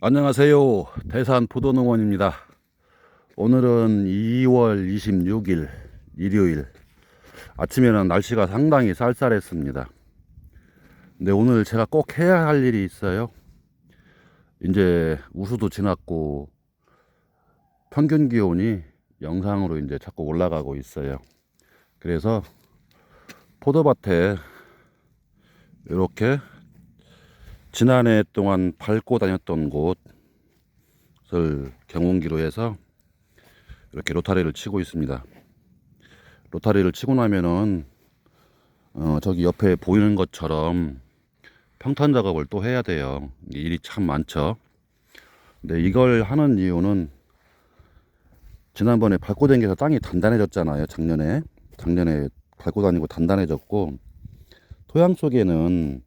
안녕하세요. 대산 포도농원입니다. 오늘은 2월 26일 일요일 아침에는 날씨가 상당히 쌀쌀했습니다. 근데 오늘 제가 꼭 해야 할 일이 있어요. 이제 우수도 지났고 평균 기온이 영상으로 이제 자꾸 올라가고 있어요. 그래서 포도밭에 이렇게 지난해 동안 밟고 다녔던 곳을 경운기로 해서 이렇게 로타리를 치고 있습니다. 로타리를 치고 나면은 저기 옆에 보이는 것처럼 평탄 작업을 또 해야 돼요. 일이 참 많죠. 근데 이걸 하는 이유는 지난번에 밟고 다니면서 땅이 단단해졌잖아요. 작년에 밟고 다니고 단단해졌고, 토양 속에는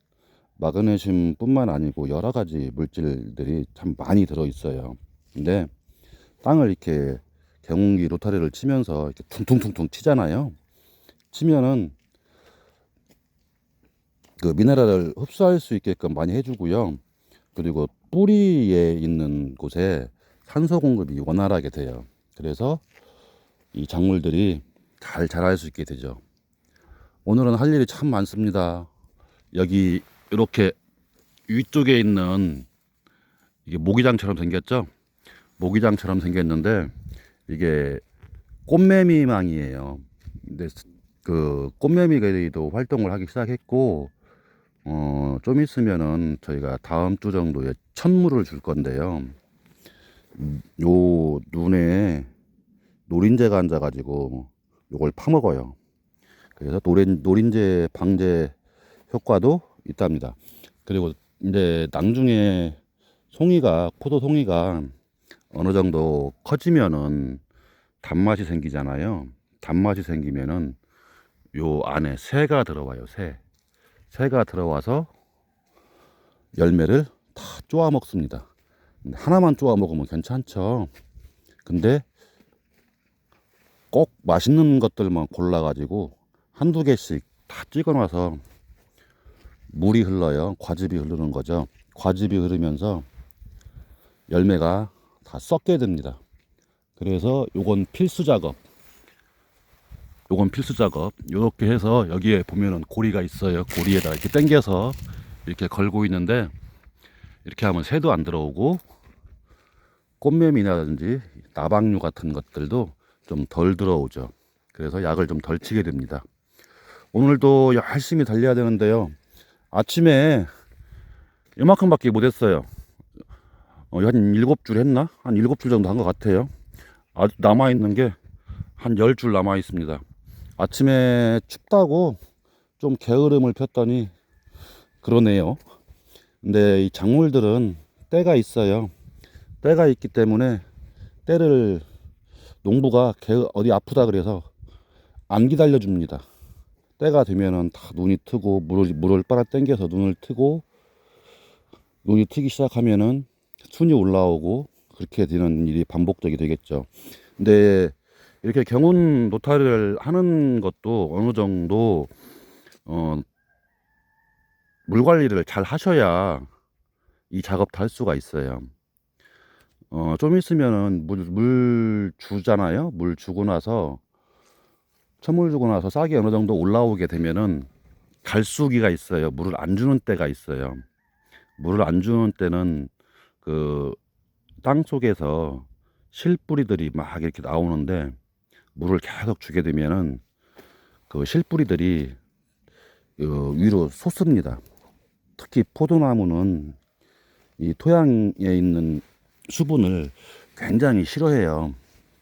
마그네슘 뿐만 아니고 여러 가지 물질들이 참 많이 들어 있어요. 근데 땅을 이렇게 경운기 로타리를 치면서 이렇게 퉁퉁퉁퉁 치잖아요. 치면은 그 미네랄을 흡수할 수 있게끔 많이 해주고요. 그리고 뿌리에 있는 곳에 산소 공급이 원활하게 돼요. 그래서 이 작물들이 잘 자랄 수 있게 되죠. 오늘은 할 일이 참 많습니다. 여기 이렇게 위쪽에 있는 이게 모기장처럼 생겼죠? 모기장처럼 생겼는데 이게 꽃매미망이에요. 근데 그 꽃매미가리도 활동을 하기 시작했고, 좀 있으면은 저희가 다음 주 정도에 천물을 줄 건데요. 요 눈에 노린재가 앉아가지고 요걸 파먹어요. 그래서 노린재 방제 효과도 있답니다. 그리고 이제 나중에 포도 송이가 어느 정도 커지면은 단맛이 생기잖아요. 단맛이 생기면은 요 안에 새가 들어와요. 새가 들어와서 열매를 다 쪼아 먹습니다. 하나만 쪼아 먹으면 괜찮죠. 근데 꼭 맛있는 것들만 골라가지고 한두 개씩 다 찍어놔서 물이 흘러요. 과즙이 흐르는 거죠. 과즙이 흐르면서 열매가 다 썩게 됩니다. 그래서 요건 필수 작업. 요렇게 해서 여기에 보면은 고리가 있어요. 고리에다 이렇게 당겨서 이렇게 걸고 있는데, 이렇게 하면 새도 안 들어오고 꽃매미라든지 나방류 같은 것들도 좀 덜 들어오죠. 그래서 약을 좀 덜 치게 됩니다. 오늘도 열심히 달려야 되는데요. 아침에 이만큼밖에 못했어요. 한 7줄 했나? 한 7줄 정도 한 것 같아요. 아직 남아있는 게 한 10줄 남아 있습니다. 아침에 춥다고 좀 게으름을 폈더니 그러네요. 근데 이 작물들은 때가 있어요. 때가 있기 때문에 때를 농부가 어디 아프다 그래서 안 기다려 줍니다. 때가 되면은 다 눈이 트고 물을 빨아 당겨서 눈을 트고, 눈이 트기 시작하면은 순이 올라오고 그렇게 되는 일이 반복적이 되겠죠. 근데 이렇게 경운 노타리를 하는 것도 어느 정도 물 관리를 잘 하셔야 이 작업도 할 수가 있어요. 좀 있으면은 물 주잖아요. 물 주고 나서 천물 주고 나서 싹이 어느 정도 올라오게 되면은 갈수기가 있어요. 물을 안 주는 때가 있어요. 물을 안 주는 때는 그 땅 속에서 실뿌리들이 막 이렇게 나오는데, 물을 계속 주게 되면은 그 실뿌리들이 위로 솟습니다. 특히 포도나무는 이 토양에 있는 수분을 굉장히 싫어해요.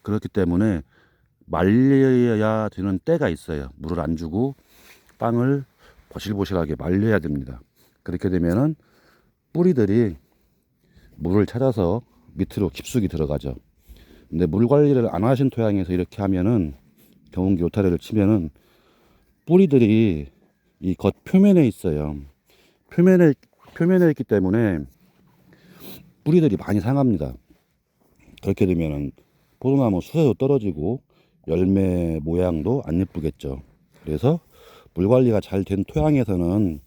그렇기 때문에 말려야 되는 때가 있어요. 물을 안 주고 땅을 보실보실하게 말려야 됩니다. 그렇게 되면은 뿌리들이 물을 찾아서 밑으로 깊숙이 들어가죠. 근데 물 관리를 안 하신 토양에서 이렇게 하면은, 경운기 요타리를 치면은 뿌리들이 이 겉 표면에 있어요. 표면에 있기 때문에 뿌리들이 많이 상합니다. 그렇게 되면은 포도나무 수세도 떨어지고 열매 모양도 안 예쁘겠죠. 그래서 물 관리가 잘 된 토양에서는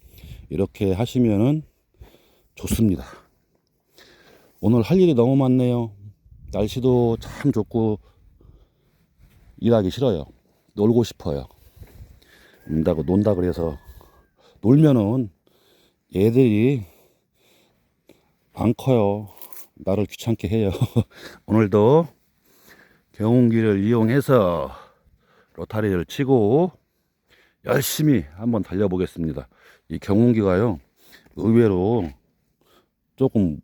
이렇게 하시면은 좋습니다. 오늘 할 일이 너무 많네요. 날씨도 참 좋고 일하기 싫어요. 놀고 싶어요. 논다 그래서 놀면은 얘들이 안 커요. 나를 귀찮게 해요. 오늘도 경운기를 이용해서 로타리를 치고 열심히 한번 달려보겠습니다. 이 경운기가요, 의외로 조금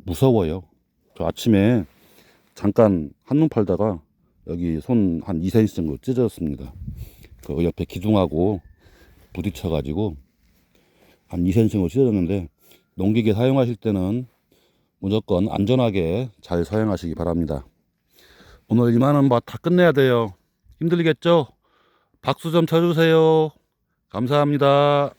무서워요. 저 아침에 잠깐 한눈 팔다가 여기 손 한 2cm 정도 찢어졌습니다. 그 옆에 기둥하고 부딪혀가지고 한 2cm 정도 찢어졌는데, 농기계 사용하실 때는 무조건 안전하게 잘 사용하시기 바랍니다. 오늘 이만한 바 다 끝내야 돼요. 힘들겠죠? 박수 좀 쳐주세요. 감사합니다.